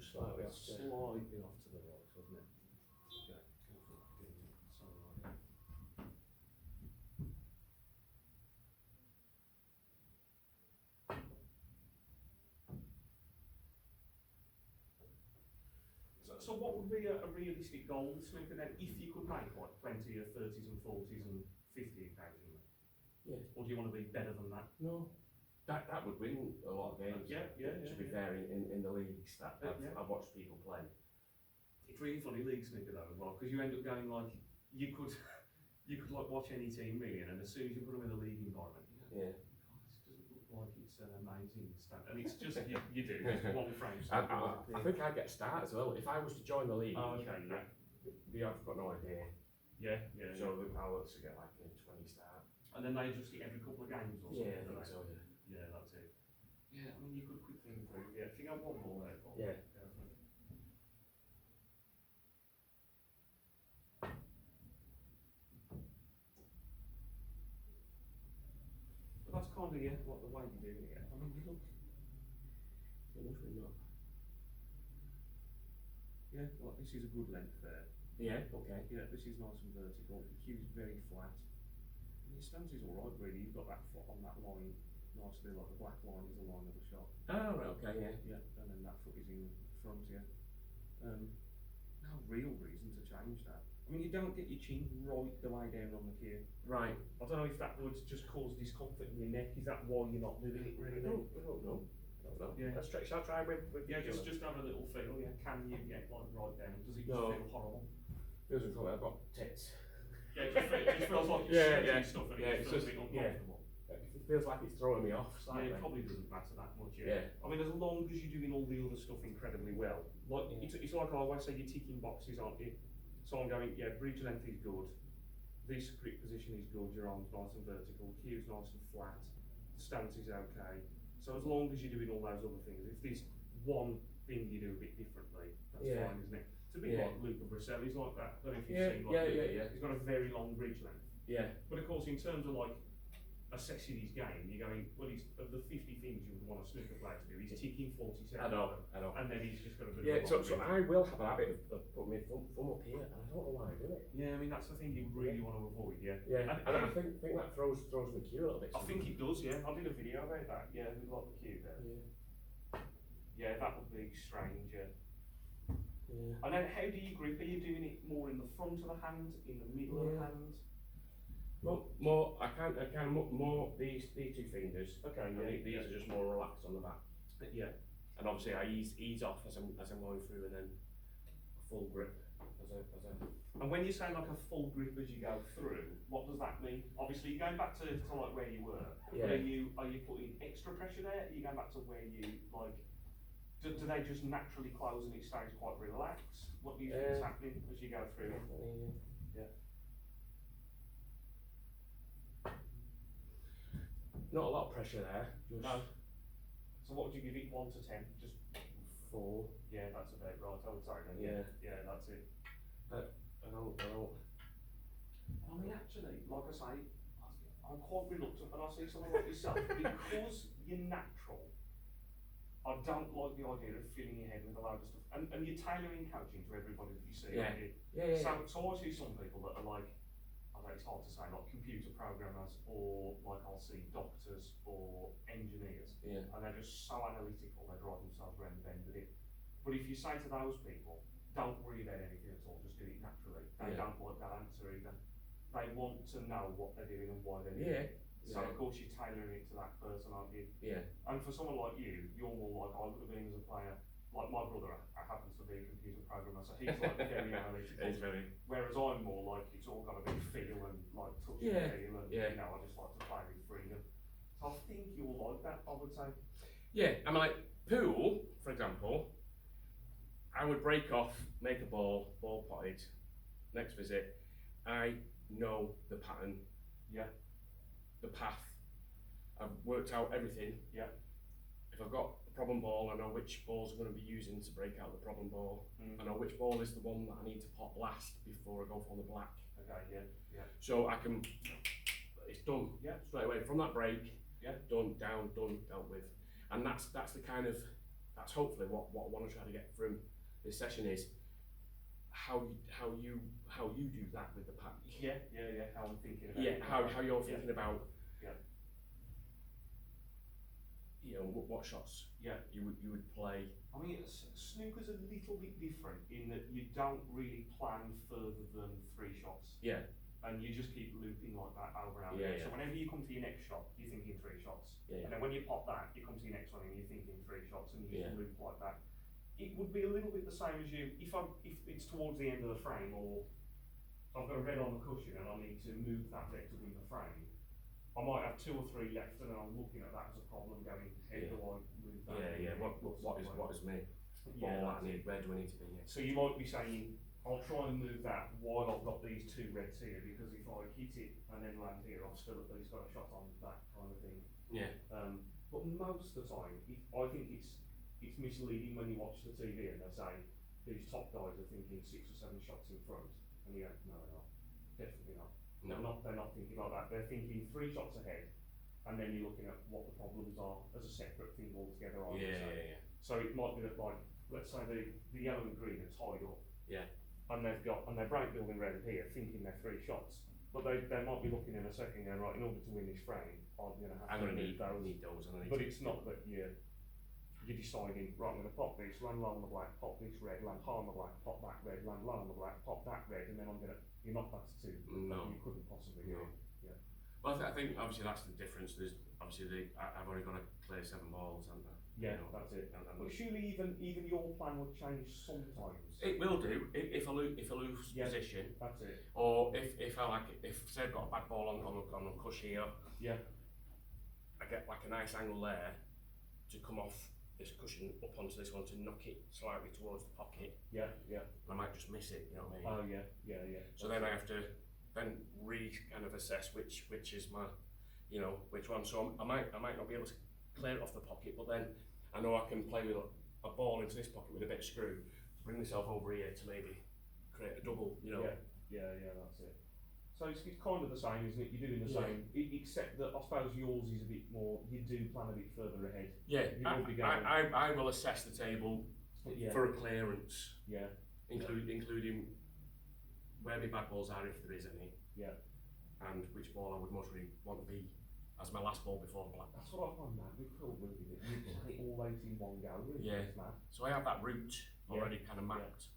just slightly off. Slightly off to the right, wasn't it? Okay, go for it. Sorry. So what would be a realistic goal with snooker then, if you could make like plenty of 30s and 40s and 50 occasionally? Yeah. Or do you want to be better than that? No. That would win a lot of games. To be fair, in the leagues that I've watched people play. It's really funny league snooker though as well, because you end up going like, you could like watch any team really, and as soon as you put them in a league environment, you go, Yeah. God, this doesn't look like it's an amazing stand. And it's just, you do, just one frame. I think I'd get a start as well. If I was to join the league, I've got no idea. Yeah. So I'll also get like a 20 start. And then they just get every couple of games or something. Yeah, I think so, yeah. Yeah, that's it. Yeah, I mean, you could quickly improve. Yeah, if you got one more there. Yeah. Go for it. But that's kind of, what the way you're doing it. I mean, you look. Not. Yeah, well, this is a good length there. Yeah, okay. Yeah, this is nice and vertical. The cue's very flat. And your stance is alright, really. You've got that foot on that line nicely, like the black line is the line of the shot. Oh, right, okay, yeah. Yeah, and then that foot is in front, yeah. No real reason to change that. I mean, you don't get your chin right the way down on the cue. Right. I don't know if that would just cause discomfort in your neck. Is that why you're not doing it really? I don't know. Yeah. Shall I try with just have a little feel. Yeah, can you get like right down? Does it just No. feel horrible? Feels like I've got tits. Yeah, it just feels like it's stuff and it just feels a bit uncomfortable. It feels like it's throwing me off slightly. Yeah, it probably doesn't matter that much. Yeah. I mean, as long as you're doing all the other stuff incredibly well, like it's like I always say, you're ticking boxes, aren't you? So I'm going, yeah, bridge length is good, this grip position is good, your arm's nice and vertical, cue's nice and flat, the stance is okay. So as long as you're doing all those other things, if there's one thing you do a bit differently, that's fine, isn't it? It's a bit like Luca Brusselli's like that. I don't know if you've seen like he's got a very long bridge length. Yeah. But of course, in terms of like assessing his game, you're going, well, he's of the 50 things you would want a snooker player to do, he's ticking 47. I know. And then he's just got a bit of a so I will have a habit of putting my thumb up here, and I don't know why I do it. Yeah, I mean, that's the thing you really want to avoid, yeah. Yeah, and I think that throws the cue a little bit. I think it does, yeah. I did a video about that, yeah, with like the cue there. Yeah, that would be strange, yeah. And then how do you grip? Are you doing it more in the front of the hand, in the middle of the hand? Well, more these two fingers. Okay, These are just more relaxed on the back. Yeah. And obviously I ease off as I'm going through, and then a full grip as a. And when you say like a full grip as you go through, what does that mean? Obviously you're going back to like where you were. Yeah. Are you putting extra pressure there? Are you going back to where you like? Do they just naturally close and it stays quite relaxed? What do you think is happening as you go through? Yeah. Not a lot of pressure there. No. So what would you give it, 1 to 10? Just 4. Yeah, that's about right. I would say then. Yeah, that's it. I don't. I mean, actually, like I say, I'm quite reluctant when I see someone like yourself because you're natural. I don't like the idea of filling your head with a load of stuff, and you're tailoring coaching to everybody that you see. So I see some people that are like, I know it's hard to say, like computer programmers, or like I'll see doctors or engineers, and they're just so analytical, they drive themselves around the bend with it. But if you say to those people, don't worry about anything at all, just do it naturally, they don't like that answer either. They want to know what they're doing and why they're doing it. So of course you're tailoring it to that person, aren't you? Yeah. And for someone like you, you're more like I would have been as a player. Like my brother happens to be a computer programmer, so he's like very analytical. He's very. Whereas I'm more like it's all got to be feel and like touch and feel, and you know, I just like to play with freedom. So I think you're like that, I would say. Yeah, I mean, like pool, for example. I would break off, make a ball potted. Next visit, I know the pattern. Yeah. The path. I've worked out everything. Yeah. If I've got a problem ball, I know which balls I'm going to be using to break out the problem ball. I know which ball is the one that I need to pot last before I go for the black. Okay, yeah. So I can, it's done straight away. From that break, done, down, done, dealt with. And that's the kind of that's hopefully what I want to try to get from this session is how you do that with the pack. Yeah. How I'm thinking about Yeah, it. how you're thinking about. Yeah. You know what shots. Yeah. You would play. I mean, snooker's a little bit different in that you don't really plan further than 3 shots. Yeah. And you just keep looping like that over and over. Yeah, yeah. So whenever you come to your next shot, you're thinking 3 shots. Yeah. And then when you pop that, you come to your next one and you're thinking 3 shots, and you just Yeah. loop like that. It would be a little bit the same as you, if it's towards the end of the frame, or I've got a red on the cushion and I need to move that red to win the frame, I might have 2 or 3 left, and then I'm looking at that as a problem, going, how do I move that? Yeah. What is me? Yeah, What I need. Where do I need to be? so you might be saying, I'll try and move that while I've got these 2 reds here, because if I hit it and then land here, I've still at least got a shot on that kind of thing. Yeah. But most of the time, I think it's misleading when you watch the TV and they say these top guys are thinking 6 or 7 shots in front, and you go, no, they're not. Definitely not. No. They're not thinking like that. They're thinking 3 shots ahead, and then you're looking at what the problems are as a separate thing altogether. Yeah. So it might be that, like, let's say the yellow and green are tied up. Yeah. And they're break building red here, thinking they're 3 shots. But they might be looking in a second going, right, in order to win this frame, I'm gonna need those. those. But it's not that you're deciding, right, I'm gonna pop this, land low on the black, pop this red, land high on the black, pop that red, land low on the black, pop that red, and then you're not that to 2. No. You couldn't possibly do No. it. Yeah. Well, I think obviously that's the difference. There's obviously I've only got to clear 7 balls, and Yeah, that's it. But surely even your plan would change sometimes. it will do if I lose Yeah. position, That's it. or if say I've got a bad ball on the cush here, Yeah. I get like a nice angle there to come off this cushion up onto this one to knock it slightly towards the pocket. Yeah. I might just miss it, you know what I mean? Oh yeah. So then I have to kind of assess which is my, which one. So I might not be able to clear it off the pocket, but then I know I can play with a ball into this pocket with a bit of screw, bring myself over here to maybe create a double, Yeah, that's it. So it's kind of the same, isn't it? You're doing the Yeah. same, except that I suppose yours is a bit more, you do plan a bit further ahead. Yeah, You won't be going- I will assess the table Yeah. for a clearance, Yeah. including where my bad balls are, if there is any, Yeah. and which ball I would most really want to be as my last ball before the black. That's what I find mad with Phil Wilkie, that you play all 8 in one go, really. Yeah. It's mad. So I have that route Yeah. already kind of mapped,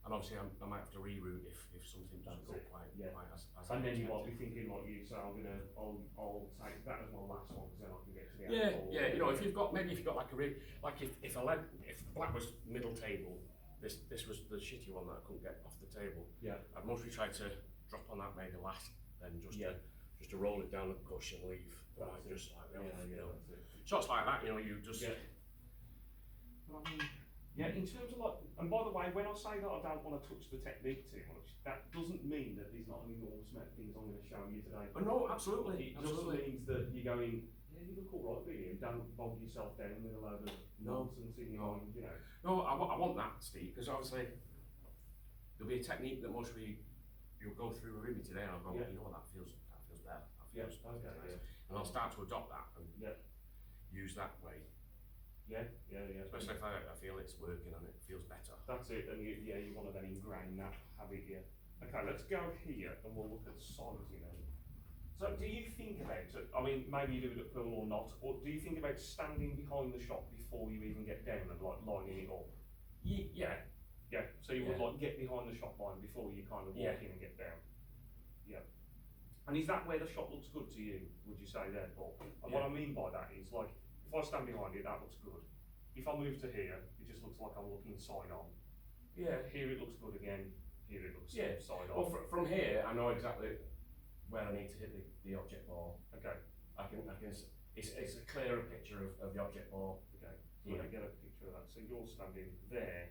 and obviously I might have to reroute if something doesn't That's go it. quite Yeah. as And I then you might expected. be thinking like you, so I'll take that as my last one, because then I can get to the Yeah, end. yeah. If you've got like a like if black was middle table, this was the shitty one that I couldn't get off the table. Yeah. I'd mostly try to drop on that maybe last, then just Yeah. to roll it down the cushion and leave. That's Like, it. just like that, Yeah, that's it. shots like that, you just Yeah. But I mean, yeah, in terms of like, and by the way, when I say that I don't want to touch the technique too much, that doesn't mean that there's not an enormous amount of things I'm going to show you today. Oh, no, absolutely, It absolutely. just means that you're going, yeah, you look all right, really, and don't bog yourself down with a load of nonsense in your No. mind, No, I want that, Steve, because obviously there'll be a technique that most of you'll go through with me today, and I'll go, Yeah. you know what, that feels better. That Yeah, feels okay, nice. yeah. And I'll start to adopt that and Yeah. use that way, Yeah. especially if I feel it's working and it feels better. That's it, and you want to then ingrain that habit, yeah. Okay, let's go here and we'll look at sizing then. So do you think about it, I mean, maybe you do it at pool or not, or do you think about standing behind the shot before you even get down and like lining it up? Yeah, Yeah, so you would Yeah. like get behind the shot line before you kind of walk Yeah. in and get down? Yeah. And is that where the shot looks good to you, would you say there, Paul? And what I mean by that is like, if I stand behind it, that looks good. If I move to here, it just looks like I'm looking side on. yeah. Here it looks good again, here it looks Yeah. side Well, on. from here, I know exactly where I need to hit the object ball. Okay, It's a clearer picture of the object ball. okay. So let Yeah. me get a picture of that. So you're standing there,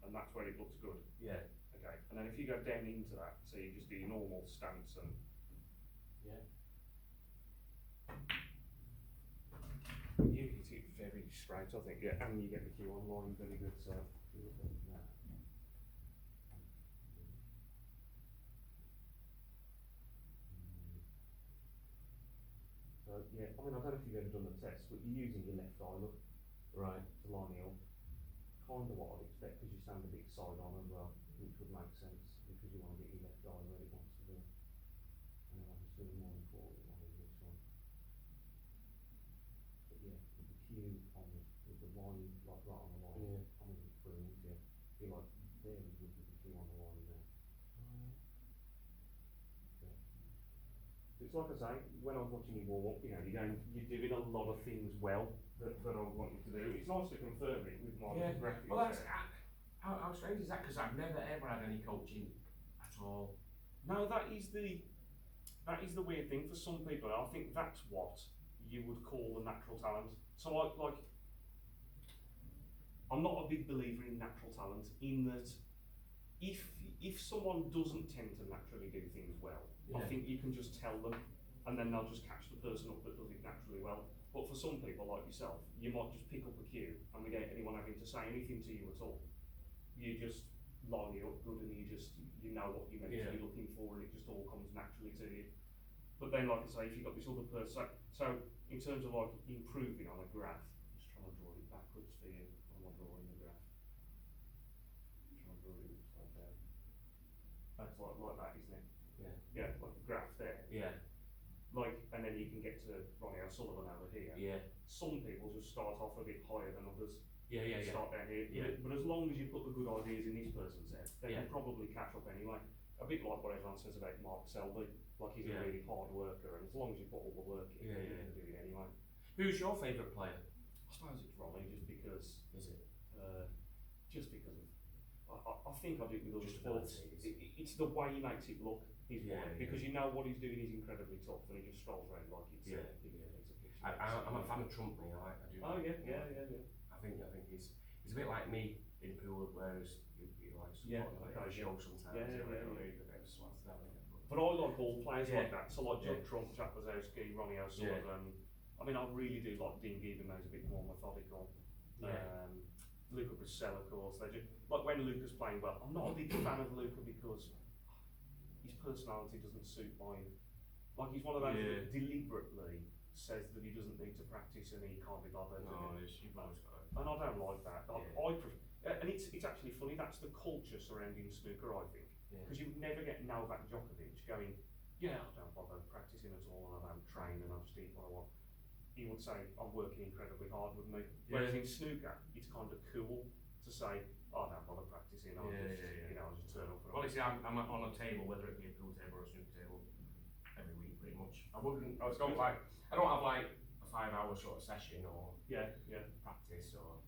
and that's where it looks good. Yeah. Okay, and then if you go down into that, so you just do your normal stance and Yeah. you hit it very straight, I think, yeah, and you get the cue on line very good, so. you look at that. So, yeah, I mean, I don't know if you've ever done the test, but you're using your left eye, look, Right. to line it up. kind of what I'd expect because you stand a bit side on as well, which would make sense because you want to get your left eye where it wants to be. And then obviously the more important one is this one. But yeah, with the cue on with the line, like right on the line, Yeah. I mean it's brilliant, yeah. Be like very good with the cue on the line there. It's like I say, when I was watching you warm up, you know, you're doing a lot of things well that I want you to do. It's nice to confirm it with my graphics. Well, that's how strange is that? Because I've never ever had any coaching at all. No, that is the weird thing for some people. I think that's what you would call the natural talent. So like I'm not a big believer in natural talent in that if someone doesn't tend to naturally do things well, I think you can just tell them and then they'll just catch the person up that does it naturally well. But for some people like yourself, you might just pick up a cue and without anyone having to say anything to you at all, you just line it up good and you know what you're meant to be looking for and it just all comes naturally to you. But then like I say, if you've got this other person, so in terms of like improving on a graph, I'm just trying to draw it backwards for you when I'm drawing the graph. Trying to draw it upside down. That's like that, isn't it? Yeah. Yeah, like the graph there. Yeah. Like, and then you can get to Ronnie O'Sullivan over here. Yeah. Some people just start off a bit higher than others. Yeah. Start down here. Yeah. But as long as you put the good ideas in this person's head, they Yeah. can probably catch up anyway. A bit like what everyone says about Mark Selby. Like he's a really hard worker, and as long as you put all the work in, you can do it anyway. Who's your favourite player? I suppose it's Ronnie, just because. Is it? Just because of. I think I do it with other Just sports. It's the way he makes it look. Because you know what he's doing is incredibly tough, and he just strolls around like it's a piece of fish. I'm a fan of Trump, me. I do. Oh yeah. I think he's a bit like me in pool, whereas he likes to show sometimes. But I like all players like that. So like Judd Trump, Jack Wazowski, Ronnie O'Sullivan. I mean, I really do like Dean even though he's a bit more methodical. Luca Brissell, of course. They just like when Luca's playing well. I'm not a big fan of Luca because his personality doesn't suit mine. Like he's one of those that deliberately says that he doesn't need to practice and he can't be bothered. No, you've always got it. And I don't like that. And it's actually funny. That's the culture surrounding snooker, I think, because you would never get Novak Djokovic going, I don't bother practicing at all, and I don't train, and I just eat what I want. He would say, I'm working incredibly hard, wouldn't he? Whereas in snooker, it's kind of cool to say, I don't bother practicing. I'll just turn up. Well, you see, I'm on a table, whether it be a pool table or a snooker table, every week pretty much. I don't have like a 5-hour sort of session or practice or.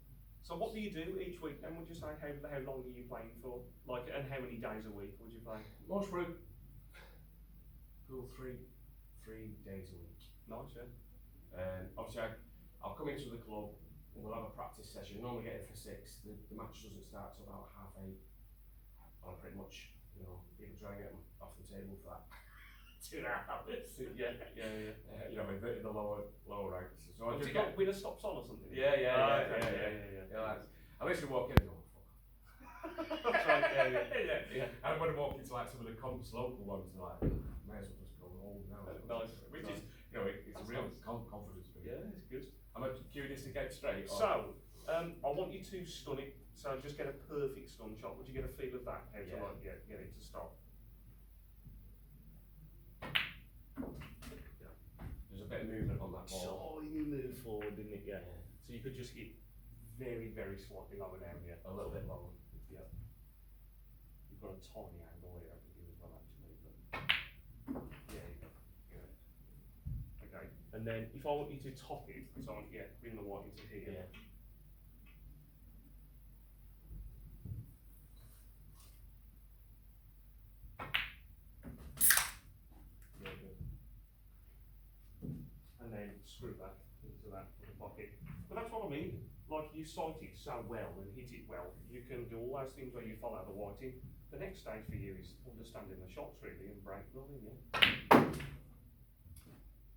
So what do you do each week? And would you say how long are you playing for? Like, and how many days a week would you play? Most pool 3 days a week. Nice, yeah. Obviously, I'll come into the club and we'll have a practice session. Normally get in for 6. The match doesn't start till about 8:30. I'm pretty much, people try and get them off the table for that 2.5 hours. In the lower ranks. So I just got winner stops on or something? Yeah. I literally walk in and go, fuck. That's right, yeah. And when I walk into like some of the comps, local ones, they're like, may as well just go home now. Nice. Which is, it's a real confidence boost. Yeah, it's good. I'm curious to get straight. So, I want you to stun it. So just get a perfect stun shot. Would you get a feel of that? How to get it to stop? There's a bit of movement on that ball. Tiny move forward, didn't it? Yeah. So you could just get very, very slightly lower down here. A little bit lower. Yeah. You've got a tiny angle here, I think, as well, actually. But yeah, you go. Yeah. Okay. And then if I want you to top it, so bring the white into here. Yeah. And then screw back into that little pocket. But that's what I mean. Like you sight it so well and hit it well, you can do all those things where you follow the whiting. The next stage for you is understanding the shots really and break rolling.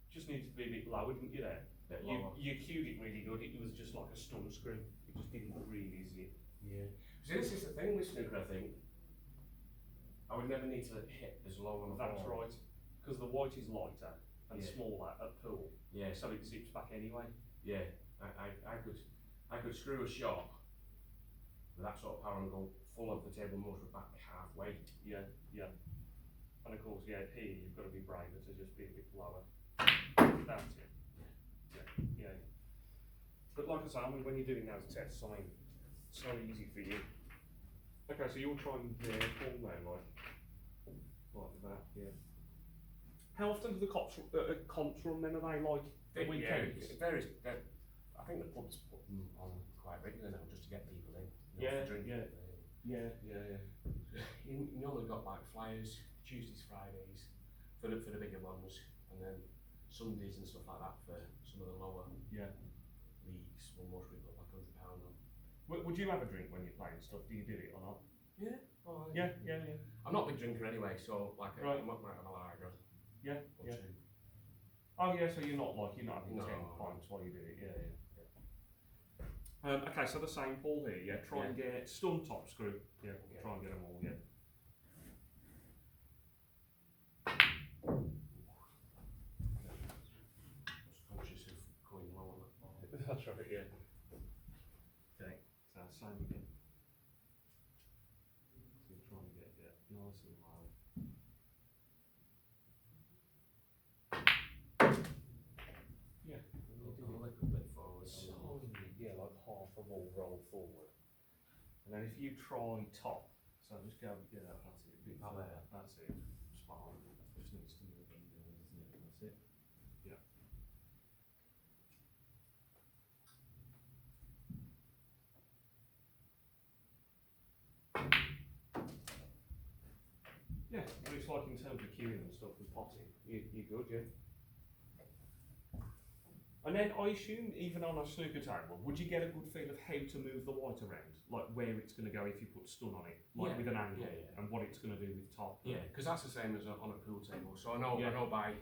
Just needed to be a bit lower, didn't you there? You cued it really good. It was just like a stun screw. It just didn't really easy. Yeah. See, this is the thing with snooker, I think. I would never need to hit as low on the That's ball. right. Because the white is lighter and smaller at pool. Yeah. So it zips back anyway. Yeah. I could screw a shot with that sort of power angle, full of the table motor back halfway. Yeah, yeah. And of course, yeah, here you've got to be braver to just be a bit lower. That's it. Yeah, yeah. But like I say, I mean, when you're doing those tests, I mean, it's so easy for you. Okay, so you're trying pull now, like that, yeah. How often do the comps run then? Are they like weekends? Yeah, it varies. I think the pubs put them on quite regularly now just to get people in. You know, Yeah, for drinking. yeah. You normally got like flyers Tuesdays, Fridays for the bigger ones, and then Sundays and stuff like that for some of the lower leagues. Well, most people put like £100 on. Would you have a drink when you're playing stuff? Do you do it or not? Yeah. Oh, Yeah. I'm not a big drinker anyway, so like Right. I might have a lager. Yeah. Or two. Oh yeah, so you're not having No. 10 pints while you do it. Yeah. Okay, so the same Paul here. Yeah, try and get stun top screw. Yeah, try and get them all. Yeah. Just conscious of going low on that ball. That's right. Yeah. Okay, so same again. So you're trying to get nice and low. Yeah. A little bit forward. Yeah, like half a ball roll forward. And then if you try top, so just go, that's it, a bit further, that's it, spot on. Just needs to move in there, doesn't it? That's it. Yeah. Yeah, what it's like in terms of queuing and stuff and potting, you're good, yeah? And then I assume, even on a snooker table, would you get a good feel of how to move the white around? Like where it's going to go if you put stun on it, like with an angle, and what it's going to do with top? Yeah, because that's the same as on a pool table. So I know by,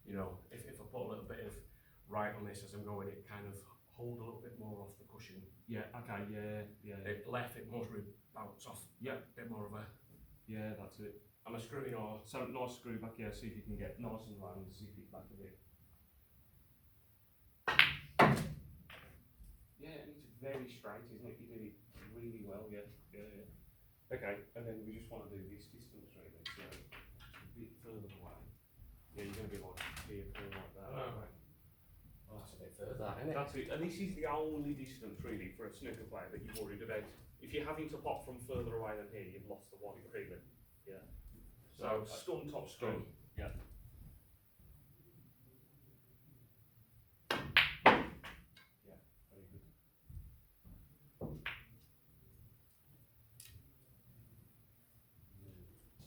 you know, if I put a little bit of right on this as I'm going, it kind of hold a little bit more off the cushion. Yeah, okay, yeah. It left, it mostly bounce off. Yeah. A bit more of a. Yeah, that's it. I'm a screwing or. So nice screw back, yeah, see if you can get nice and round, see if it back a bit. Yeah, and it's very straight, isn't it? You did it really well, yeah. Okay, and then we just want to do this distance really, so just a bit further away. Yeah, you're going to be like here, like that. Right. Well, that's a bit further, isn't it? That's it, and this is the only distance really for a snooker player that you're worried about. If you're having to pop from further away than here, you've lost the white really. Yeah. So stun top screw. Yeah. Very good.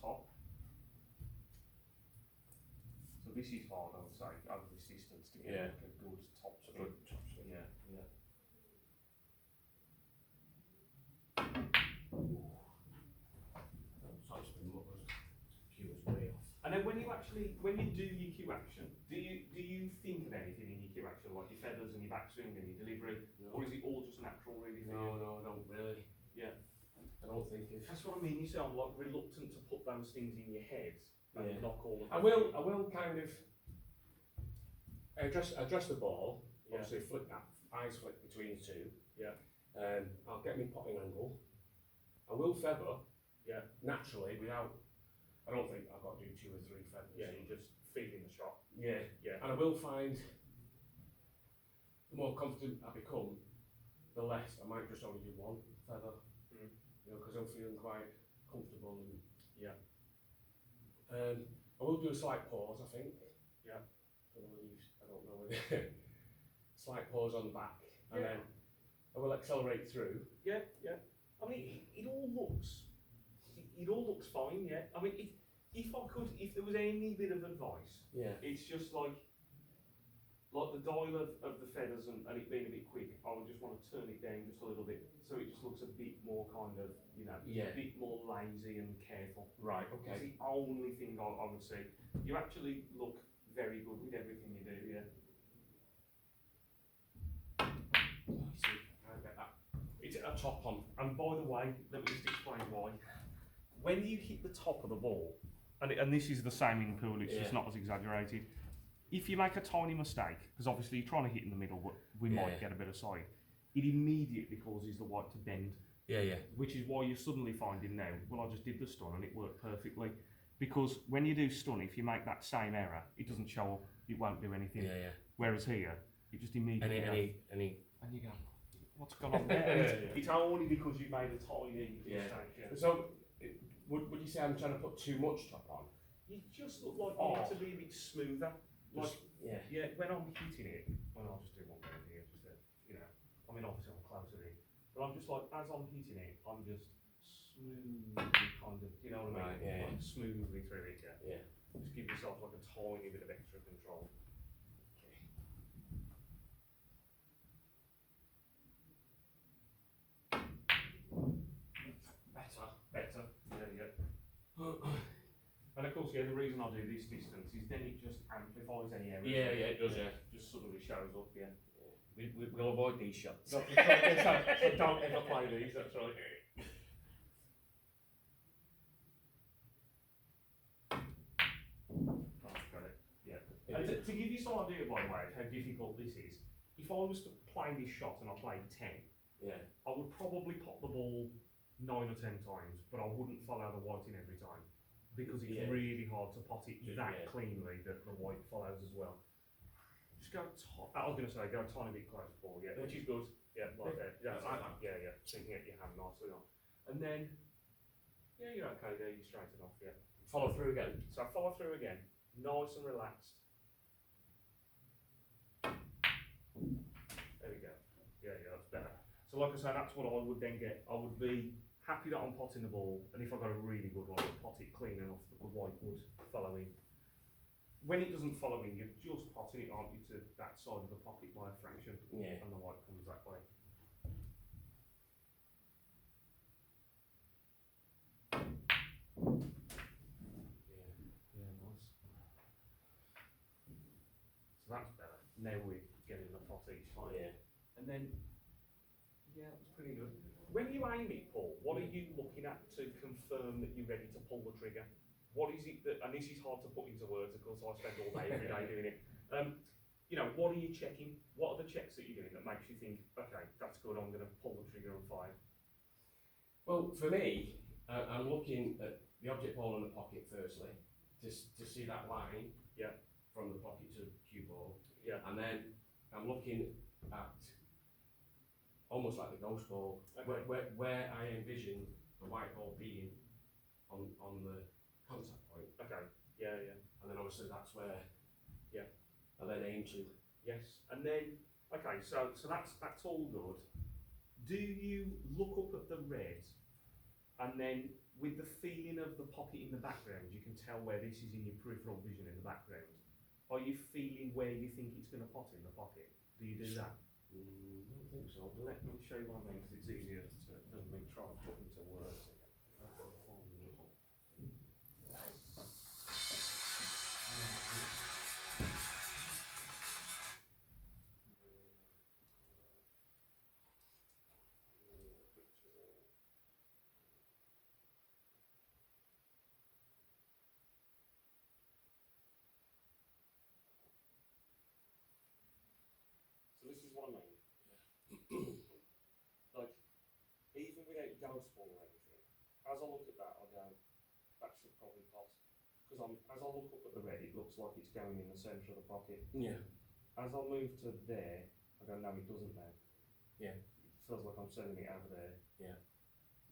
Top. So this is hard, I would say, over this distance to get like a good top screw. Yeah. And then when you do your cue action, do you think of anything in your cue action, like your feathers and your backswing and your delivery, or is it all just natural really for you? No, I don't really. Yeah. I don't think if. That's what I mean. You sound like reluctant to put those things in your head and knock all of them. I will kind of address the ball. Obviously, flick that eyes flick between the two. Yeah. I'll get my potting angle. I will feather. Yeah. Naturally, without. I don't think I've got to do 2 or 3 feathers. Yeah, you're just feeding the shot. Yeah. And I will find the more confident I become, the less I might just only do 1 feather. You know, because I'm feeling quite comfortable and. Yeah. I will do a slight pause, I think. Yeah. I don't know whether slight pause on the back, and then I will accelerate through. Yeah. I mean, it all looks fine. Yeah. I mean, if there was any bit of advice, it's just like the dial of the feathers and it being a bit quick. I would just want to turn it down just a little bit, so it just looks a bit more kind of, a bit more lazy and careful. Right. That's Okay. the only thing I would say. You actually look very good with everything you do. Yeah. See, I get that. It's a top on. And by the way, let me just explain why. When you hit the top of the ball, and this is the same in pool, it's just not as exaggerated. If you make a tiny mistake, because obviously you're trying to hit in the middle, but we might get a bit of side, it immediately causes the white to bend. Yeah. Which is why you're suddenly finding now, well, I just did the stun and it worked perfectly. Because when you do stun, if you make that same error, it doesn't show up, it won't do anything. Yeah. Whereas here, it just immediately Any. and you go, what's going on there? And it's only because you made a tiny mistake. Yeah. So, would you say I'm trying to put too much top on? You just look like you need to be a bit smoother. Like, Yeah. when I'm hitting it, well, I'll just do one down here, just to, I mean, obviously I'm closer in, but I'm just like, as I'm hitting it, I'm just smoothly kind of, you know what I mean? Right, yeah. Like smoothly through it, Yeah. Just give yourself like a tiny bit of extra control. Better. There you go. And of course, the reason I do this distance is then it just amplifies any errors. Yeah, it does, yeah. Just suddenly shows up, yeah. We'll avoid these shots. So don't ever play these, that's right. Got it. Yeah. And to give you some idea, by the way, of how difficult this is, if I was to play this shot and I played 10, I would probably pop the ball 9 or 10 times, but I wouldn't follow the white in every time. Because it's really hard to pot it that cleanly that the white follows as well. Just go, I was going to say, go a tiny bit close, Paul, which is good. Yeah, like that. Yeah, so you can get your hand nicely on. And then, you're okay there, you're straight enough, Follow through again. So follow through again, nice and relaxed. There we go. Yeah, that's better. So like I say, that's what I would then get. I would be happy that I'm potting the ball, and if I got a really good one, I'd pot it clean enough that the white would follow in. When it doesn't follow in, you're just potting it, aren't you, to that side of the pocket by a fraction, and the white comes that way. Yeah, nice. So that's better. Now we're getting the pot each time. And then, that's pretty good. When you aim it, Paul, what are you looking at to confirm that you're ready to pull the trigger? What is it that, and this is hard to put into words, of course, I spend all day, every day doing it. What are you checking? What are the checks that you're doing that makes you think, okay, that's good, I'm going to pull the trigger and fire? Well, for me, I'm looking at the object ball in the pocket firstly, to see that line from the pocket to cue ball. And then I'm looking at almost like the ghost ball, where I envision the white ball being on the contact point. Okay. And then obviously that's where I then aim to. Yes. And then, okay, so that's all good. Do you look up at the red, and then with the feeling of the pocket in the background, you can tell where this is in your peripheral vision in the background? Are you feeling where you think it's going to pot in the pocket? Do you do that? I don't think so. Let me show you one thing, because it's easier than me trying to put into words. So this is what I mean. Like, even without ghost ball or anything, as I look at that, I go, that should probably pot. Because as I look up at the red, it looks like it's going in the centre of the pocket. Yeah. As I move to there, I go, no, it doesn't now. Yeah. It feels like I'm sending it over there. Yeah.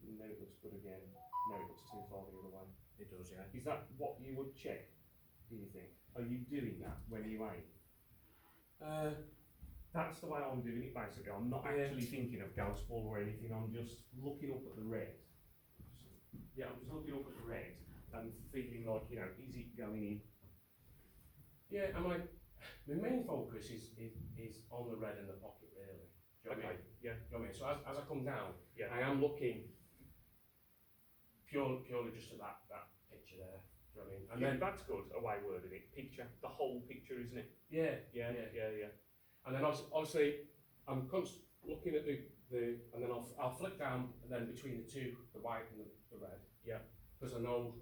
Now it looks good again. Now it looks too far the other way. It does, yeah. Is that what you would check, do you think? Are you doing that when you aim? That's the way I'm doing it basically. I'm not actually thinking of ghost ball or anything, I'm just looking up at the red. I'm just looking up at the red and feeling like, is it going in? Yeah, and my main focus is on the red in the pocket, really. Do you know what I mean? Yeah. Do you know what I mean? So as I come down, Yeah. I am looking purely just at that picture there. Do you know what I mean? And then then that's good, a way worded it. Picture, the whole picture, isn't it? Yeah. And then obviously I'm looking at the and then I'll flick down, and then between the two, the white and the red. Yeah. Because I know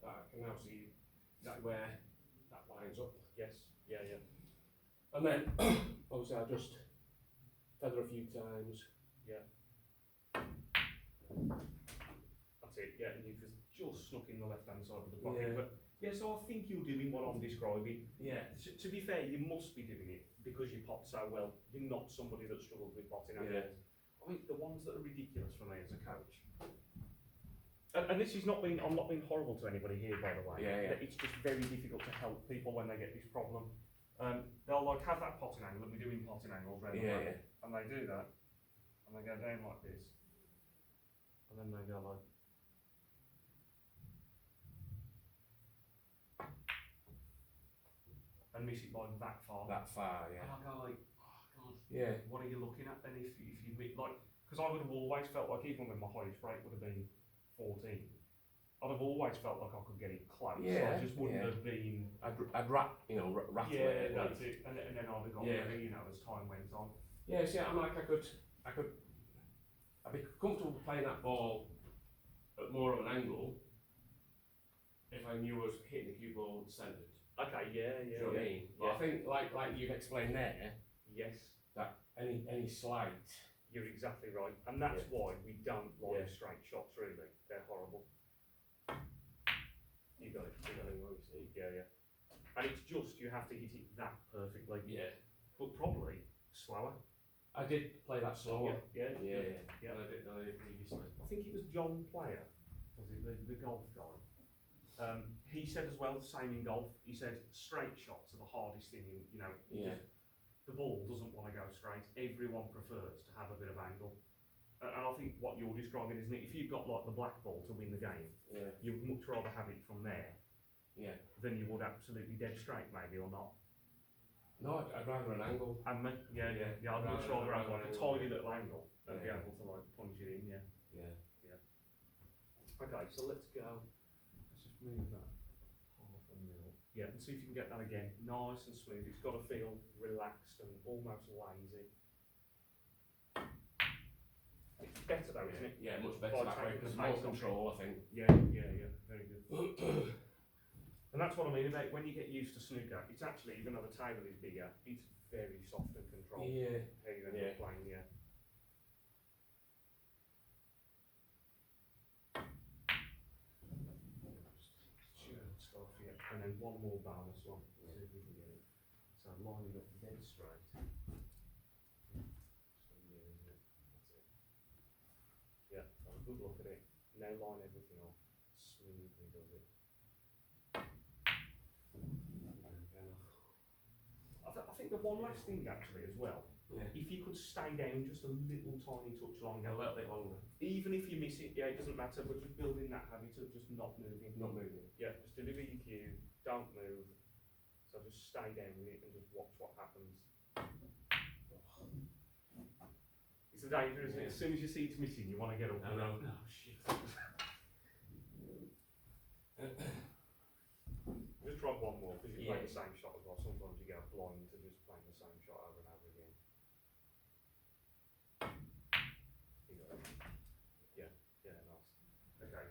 that I can now see exactly where that lines up. Yes. Yeah. And then obviously I just feather a few times. Yeah. That's it, yeah, and you've just snuck in the left-hand side of the pocket. Yeah. But yeah, so I think you're doing what I'm describing. Yeah. To be fair, you must be doing it because you pot so well. You're not somebody that struggles with potting at Yeah. all. I think the ones that are ridiculous for me as a coach. And this is not being, I'm not being horrible to anybody here, by the way. Yeah, yeah. It's just very difficult to help people when they get this problem. They'll like have that potting angle, and we're doing potting angles round the Yeah, way, yeah. and they do that, and they go down like this, and then they go like. And miss it by that far. That far, And yeah. I go like, oh God, Yeah. what are you looking at then if you like, because I would have always felt like even when my highest rate would have been 14, I'd have always felt like I could get it close. Yeah, I just wouldn't yeah. have been. I'd rattle Yeah, it. that's it. And then I'd have got Yeah. better, you know, as time went on. Yeah, see, I'm like, I'd be comfortable playing that ball at more of an angle if I knew I was hitting the cue ball centred. Okay, yeah, Do you know what I mean? But I think, like you've explained there, Yes, that any slight. you're exactly right. And that's Yeah. why we don't like Yeah. straight shots, really. They're horrible. You got it, See? yeah. And it's just, you have to hit it that perfectly. Yeah. But probably slower. I did play that slower. Yeah. Yeah. Than I did previously. I think it was John Player, was it the golf guy? He said as well, the same in golf, he said straight shots are the hardest thing in, you know, Yeah. the ball doesn't want to go straight. Everyone prefers to have a bit of angle. And I think what you're describing, isn't it? If you've got like the black ball to win the game, Yeah. you'd much rather have it from there Yeah. than you would absolutely dead straight, maybe, or not. No, I'd rather an angle. And me, yeah, I'd much rather have like a tiny little angle and be Yeah. able to like punch it in, yeah. Yeah. Okay, so let's go. Let's just move that half a mil. Yeah, and see if you can get that again. Nice and smooth. It's got to feel relaxed and almost lazy. It's better though, isn't it? Yeah, much better By that way taking because the more pace off it. control, I think. Yeah, very good. And that's what I mean about when you get used to snooker, it's actually, even though the table is bigger, it's very soft and controlled. Yeah. How you end Yeah. up playing, yeah. Just off, yeah. And then one more bonus one. See if we can get it. So line it up dead straight. Just a mirror, isn't it? That's it. Yeah, have a good look at it. Now line everything up. Smoothly does it. I think the one last thing actually as well, Yeah. if you could stay down just a little tiny touch longer, A little bit longer. even if you miss it, yeah, it doesn't matter, but just building that habit of just not moving. Not moving. Yeah, just deliver your cue, don't move. So just stay down with it and just watch what happens. It's a danger, isn't it? As soon as you see it's missing, you want to get up. I know. Oh shit. Just try one more, because you play Yeah. the same shot as well. Sometimes you get blind to just playing the same shot over and over again. You got it. Yeah, nice. Okay.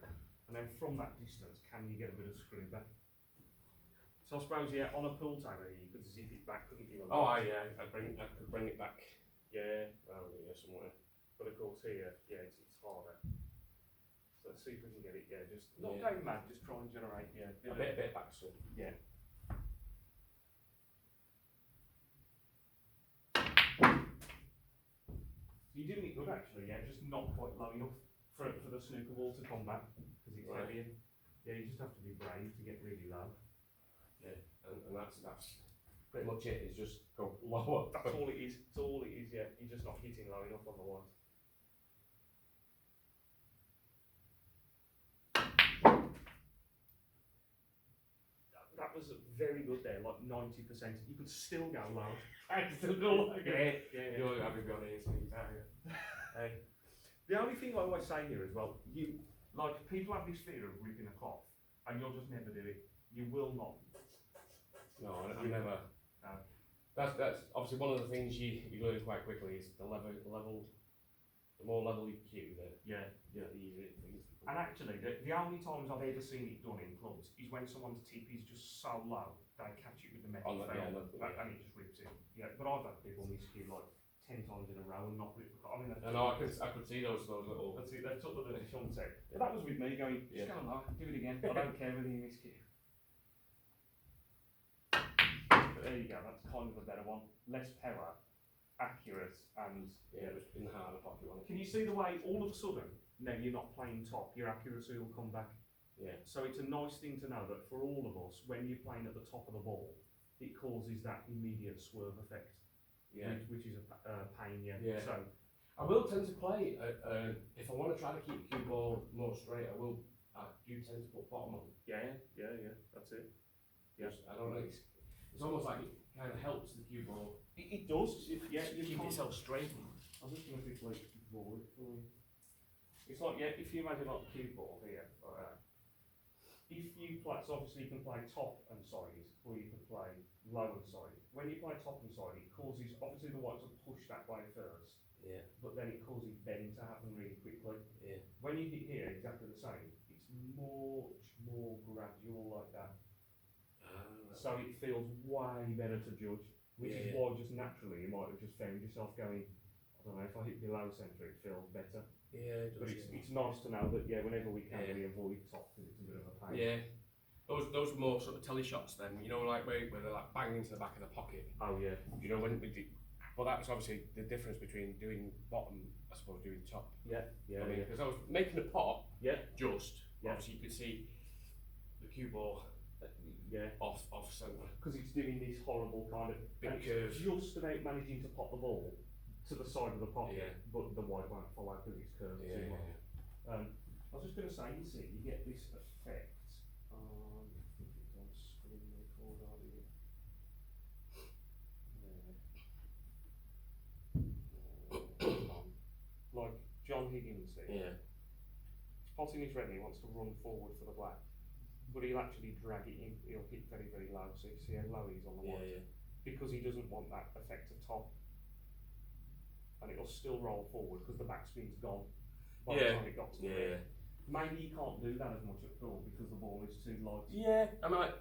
And then from that distance, can you get a bit of screw back? So I suppose, yeah, on a pool table you could zip it back, couldn't you? Oh, yeah. I could bring it back. Yeah, Oh, yeah, somewhere. but of course here, yeah, it's harder. So let's see if we can get it, yeah, just not Yeah. going mad, just try and generate, yeah. A bit back swing. Yeah. So you're doing it good actually, yeah, just not quite low enough for the snooker ball to come back, because it's Right. heavier. Yeah, you just have to be brave to get really low. Yeah. And that's pretty much it. Is just go lower. That's all it is, it's all it is, yeah, you're just not hitting low enough on the one. That was very good there, like 90%. You could still go low. I still go like it. Yeah. You're everybody is me, are you? Hey. The only thing I always say here as well, people have this fear of ripping a cloth, and you'll just never do it. You will not. No, I never. No. That's obviously one of the things you learn quite quickly is the more level you cue, the Yeah. easier it is. And actually, the only times I've ever seen it done in clubs is when someone's tip is just so low, they catch it with the metal On the- felt, yeah, and it just rips it. Yeah, but I've had people miscue like 10 times in a row and not rip the pot. I mean, I know, I could see those little. that's it, they've took the little shunt out. But that was with me going, just go on, Mark, do it again. I don't care whether you miss it. But there you go, that's kind of a better one. Less power, accurate, and Yeah, it was in the heart of the pocket one. can you see the way all of a sudden, now you're not playing top, your accuracy will come back? Yeah. So it's a nice thing to know that for all of us, when you're playing at the top of the ball, it causes that immediate swerve effect, Yeah. which is a pain, yeah. Yeah. So, I will tend to play, if I want to try to keep the cue ball more straight, I do tend to put bottom on. yeah, that's it. Yeah. I don't know, it's almost like it kind of helps the cue ball It does, yeah, you keep can't. itself straight. I'm just going to quickly draw it for you. It's like, yeah, if you imagine like the cue ball here, like that. If you play, so obviously you can play top and side, or you can play low and side. When you play top and side, it causes, obviously the white to push that way first, Yeah. but then it causes bend to happen really quickly. Yeah. When you hit here, exactly the same, it's much more gradual like that. So it feels way better to judge, which is why just naturally you might have just found yourself going, I don't know, if I hit below centre it feels better. Yeah, it But does, it's nice to know that, yeah, whenever we can, Yeah. we avoid top because it's a bit of a pain. Yeah. Those more sort of telly shots then, you know, like where they're like bang into the back of the pocket. Oh yeah. You know, when we do, but that's obviously the difference between doing bottom, I suppose, doing top. Yeah, yeah, I mean, yeah. because I was making a pot, Yeah. just, Yeah. obviously you could see the cue ball Yeah. off centre. Because it's doing this horrible kind of Big and curve. it's just about managing to pop the ball to the side of the pocket, Yeah. but the white won't follow because it's curved Yeah, too yeah, much. yeah. I was just going to say, you see, you get this effect. I think it's on screen record, are you? Like John Higgins here. Yeah. Spotting is ready, he wants to run forward for the black, but he'll actually drag it in, he'll hit very, very low, so you see how low he is on the white. Yeah. Because he doesn't want that effect of top. And it'll still roll forward because the backspin's gone by the Yeah. time it got to the Yeah. red. Maybe you can't do that as much at pool because the ball is too light. Yeah. I mean,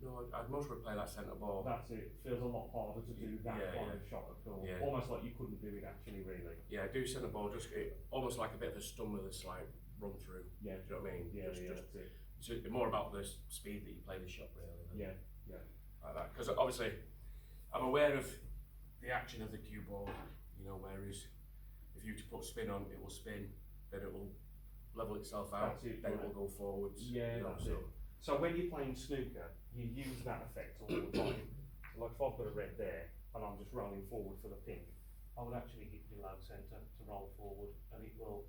no, I'd most would play that centre ball. That's it. Feels a lot harder to do that Yeah, kind yeah. of shot at pool. Yeah. Almost like you couldn't do it actually, really. Yeah, do centre ball, just almost like a bit of a stun with a slight run through. Yeah. Do you know what I mean? Yeah, just, that's it. It's more about the speed that you play the shot, really. Than Yeah. Like that, because obviously I'm aware of the action of the cue ball. You know, whereas if you to put spin on, it will spin, then it will level itself out, That's it, then right. it will go forwards. Yeah, you know, that's so. it. So when you're playing snooker, you use that effect all the time. Like if I've got a red there and I'm just rolling forward for the pink, I would actually hit below centre to roll forward, and it will.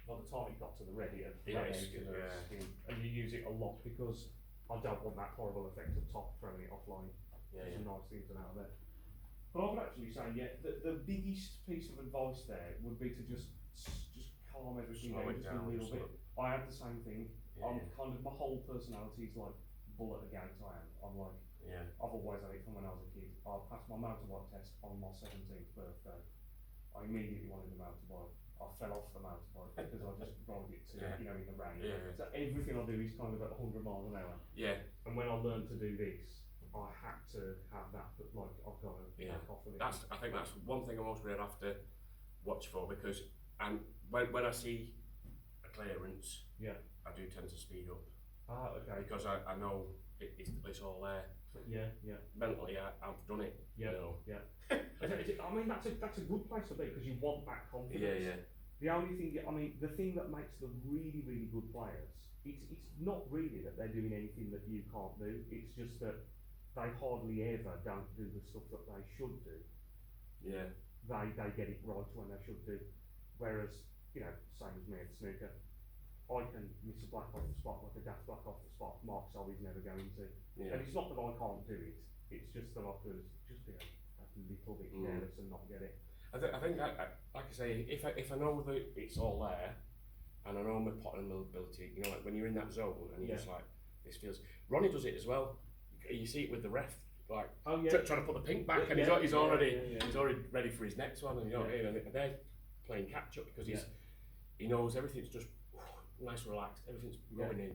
By the time it got to the red, it had Yeah, played it's out good, to the yeah. spin, and you use it a lot because I don't want that horrible effect of top throwing it offline. Yeah, It's yeah. a nice thing to know there. But I would actually say, yeah, the biggest piece of advice there would be to just calm everything Slow down it just a down, little slow bit. I have the same thing. Yeah. I'm kind of, my whole personality is like bull at the gate. I'm like, Yeah. I've always had it from when I was a kid. I passed my motorbike test on my 17th birthday. I immediately wanted a motorbike. I fell off the motorbike because I just rode it to, Yeah. you know, in the rain. Yeah. So everything I do is kind of at 100 miles an hour. Yeah. And when I learned to do this, I had to have that, but like I've got to Yeah. back off of it. I think that's one thing I'm always going to have to watch for, because when I see a clearance, Yeah. I do tend to speed up, Okay. because I know it's all there. Yeah. Mentally, I've done it. Yeah. You know. Yeah. I mean, that's a good place to be because you want that confidence. Yeah. The only thing, I mean, the thing that makes them really, really good players, it's not really that they're doing anything that you can't do. It's just that they hardly ever don't do the stuff that they should do. Yeah. They get it right when they should do. Whereas, you know, same as me at snooker, I can miss a black off the spot like a daft black off the spot. Mark Solly's never going to. Yeah. And it's not that I can't do it. It's just that I could just be a little bit careless and not get it. I think like I say, if I know that it's all there, and I know my potting ability, you know, like when you're in that zone and you're just like, this feels. Ronnie does it as well. You see it with the ref, like trying to put the pink back, and he's already ready for his next one, and you know, and they're playing catch up because he knows everything's just nice, relaxed, everything's going in.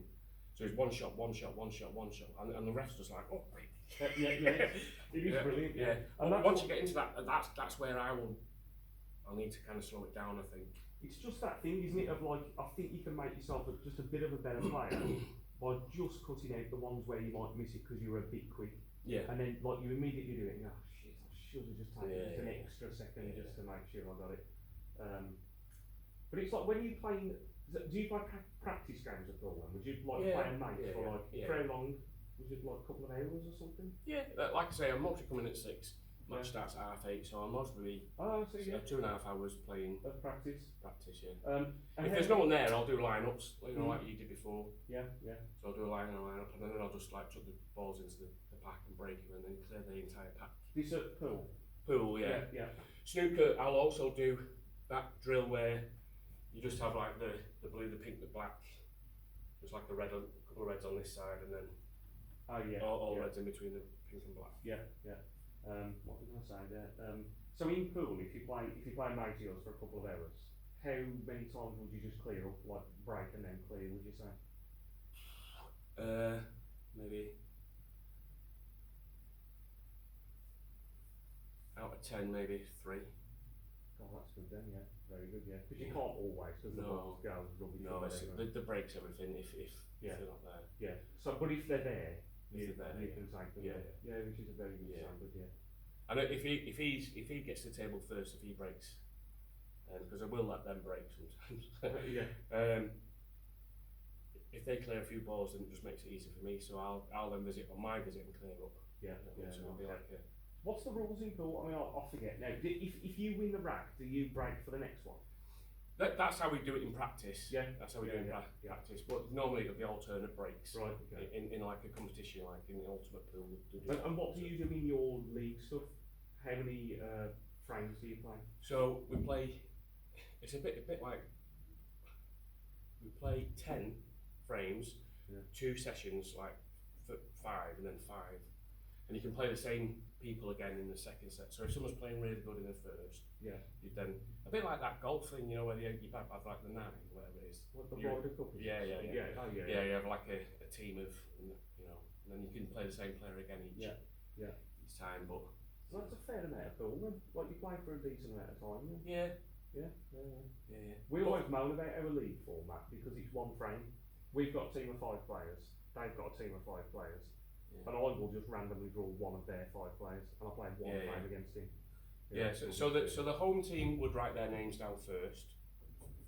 So it's one shot, and the ref's just like, oh, wait. It is brilliant. Yeah. And Well, once you get into that, that's where I'll need to kind of slow it down, I think. It's just that thing, isn't it? Of like, I think you can make yourself just a bit of a better player by just cutting out the ones where you might miss it because you're a bit quick. Yeah. And then like you immediately do it and you go, oh, shit, I should have just taken just an Yeah. extra second just to make sure I got it. But it's like when you play, do you play practice games at all then? Would you like play a mate for like very long? Was it like a couple of hours or something? Yeah, like I say, I'm mostly coming at 6. Match starts at 8:30, so I'm mostly 2.5 hours playing of practice. Yeah. If there's no one there, I'll do lineups, you know, like you did before. Yeah. So I'll do a line up, and then I'll just like chuck the balls into the pack and break them, and then clear the entire pack. This at pool. Pool, yeah. Snooker, I'll also do that drill where you just have like the blue, the pink, the black, just like a couple of reds on this side, and then all reds in between the pink and black. What was I say there? So in pool, if you play Magios for a couple of hours, how many times would you just clear up, like break and then clear? Would you say? Maybe out of 10, maybe 3. Oh, that's good then. Yeah, very good. Yeah, because you can't always because the balls go rubbish. No, the breaks everything if they're not there. Yeah. So, but if they're there. You can take them. Yeah, which is a very good standard. Yeah. And if he gets to the table first, if he breaks, because I will let them break sometimes. If they clear a few balls, then it just makes it easy for me. So I'll then visit on my visit and clear up. So it'll be like what's the rules in pool? I mean, I forget now. If you win the rack, do you break for the next one? That's how we do it in practice. Yeah, that's how we do it in practice. But normally it'll be alternate breaks. Right. Okay. In like a competition, like in the ultimate pool. And what do you do in your league stuff? How many frames do you play? So we play. It's a bit like we play 10 frames, 2 sessions, like 5 and then 5, and you can play the same people again in the second set. So if someone's playing really good in the first, you then a bit like that golf thing, you know, where you have like the 9, whatever it is. What the Ryder Cup is? Yeah. Oh, yeah. Yeah, you have like a team of, you know, and then you can play the same player again each time. But so that's a fair amount of pool then. Like you play for a decent amount of time. Yeah. We always moan about our league format because it's one frame. We've got a team of 5 players. They've got a team of 5 players. And I will just randomly draw one of their 5 players, and I play one frame against him. So the home team would write their names down first.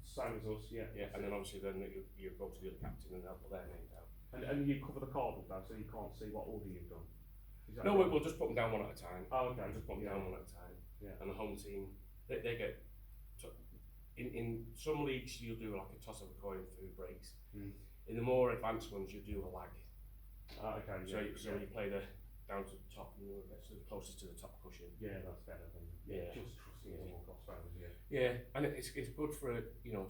Same as us, and then obviously then you go to the other captain and they'll put their name down. And you cover the card up though, so you can't see what order you've done. No, we'll just put them down one at a time. Oh, okay. We'll just put them down one at a time. And the home team, they get. In some leagues you'll do like a toss of a coin for who breaks. In the more advanced ones you do a lag. Okay. So you play down to the top, and you get closest to the top cushion. Yeah, that's better than just trusting anyone got frames. And it's good for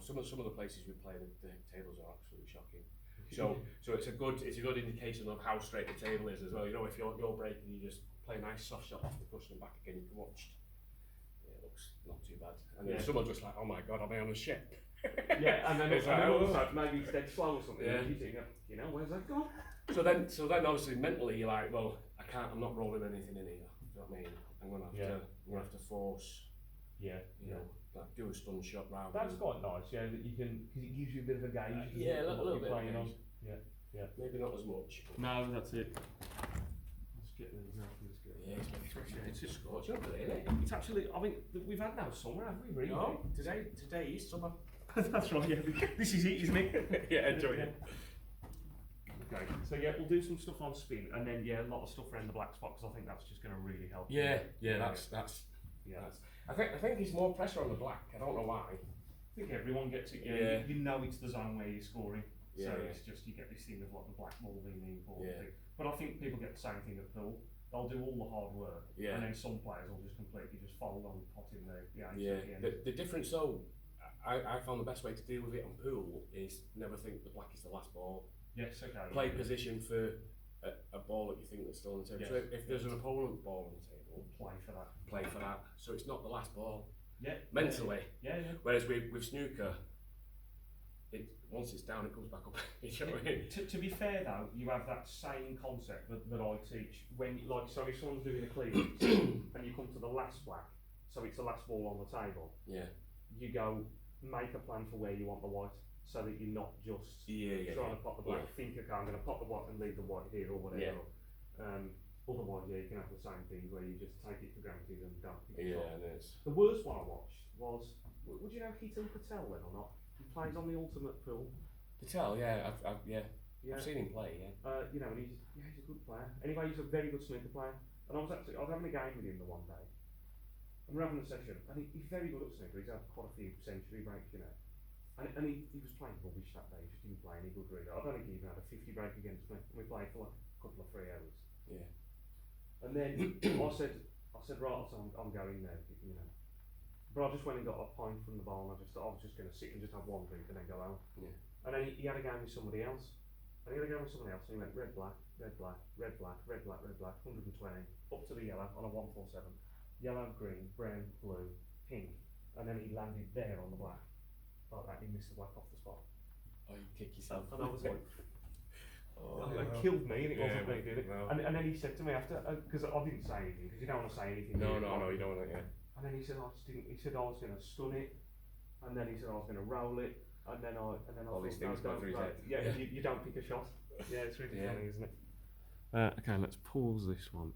some of the places we play the tables are absolutely shocking. So it's a good indication of how straight the table is as well. You know, if you're breaking, you just play a nice soft shot off the cushion and back again. You can watch. It looks not too bad. And then someone's just like, oh my god, am I on a ship? And then it's like, also maybe it's dead slow or something. You think, where's that gone? So then obviously mentally you're like, well, I'm not rolling anything in here. Do you know what I mean? I'm gonna have to force. Like do a stun shot rather. That's quite nice, that you can, because it gives you a bit of a gauge. A little bit. On. Maybe not as much. No, that's it. Let's get rid of that. It's just scorching up today, isn't it? It's actually, I mean, we've had no summer, have we? Really? No, today is summer. That's right. Yeah, this is it, isn't it? Enjoy it. Okay, so we'll do some stuff on spin, and then a lot of stuff around the black spot because I think that's just going to really help. That's. I think it's more pressure on the black. I don't know why. I think everyone gets it. You know it's the zone where you're scoring, so it's just you get this thing of like the black ball being the important thing. But I think people get the same thing at pool. They'll do all the hard work, and then some players will just completely fold on potting the The difference though, I found the best way to deal with it on pool is never think the black is the last ball. Yes, okay. Play position for a ball that you think that's still on the table. So if there's an opponent ball on the table, play for that. So it's not the last ball. Mentally. Yeah. Whereas with snooker, once it's down, it comes back up. You know what I mean? To be fair though, you have that same concept that I teach when, like, so if someone's doing a clearance and you come to the last black, so it's the last ball on the table, Yeah. you go make a plan for where you want the white, so that you're not just trying to pot the black, think, okay, I'm going to pot the white and leave the white here or whatever. Otherwise, you can have the same thing where you just take it for granted and don't pick it up. And it's The worst one I watched was, would you know Rittaler then or not? He plays on the Ultimate Pool. Patel, I've seen him play, You know, and he's a good player. Anyway, he's a very good snooker player. And I was having a game with him the one day. And we're having a session, and he's very good at snooker. He's had quite a few century breaks, you know. And he was playing rubbish that day. He just didn't play any good really. I don't think he even had a 50 break against me. We played for like a couple of 3 hours. Yeah. And then I said, right, I'm going now, you know. But I just went and got a pint from the bar, and I just thought I was just going to sit and just have one drink and then go home. Yeah. And then he had a game with somebody else. And he had a game with someone else, and he went red, black, red, black, red, black, red, black, red, black, 120, up to the yellow on a 147. Yellow, green, brown, blue, pink. And then he landed there on the black. Like that, he missed the black off the spot. Oh, you kick yourself. And I was like, Oh, it killed me, and it wasn't Yeah, me, did it? no. And then he said to me after, because I didn't say anything, because you don't want to say anything. No, do you? you don't want to. And then he said, I just didn't. He said I was going to stun it, and then he said I was going to roll it, and then I All these things go through his head. Yeah, you don't pick a shot. Yeah, it's really Yeah. funny, isn't it? Okay, let's pause this one.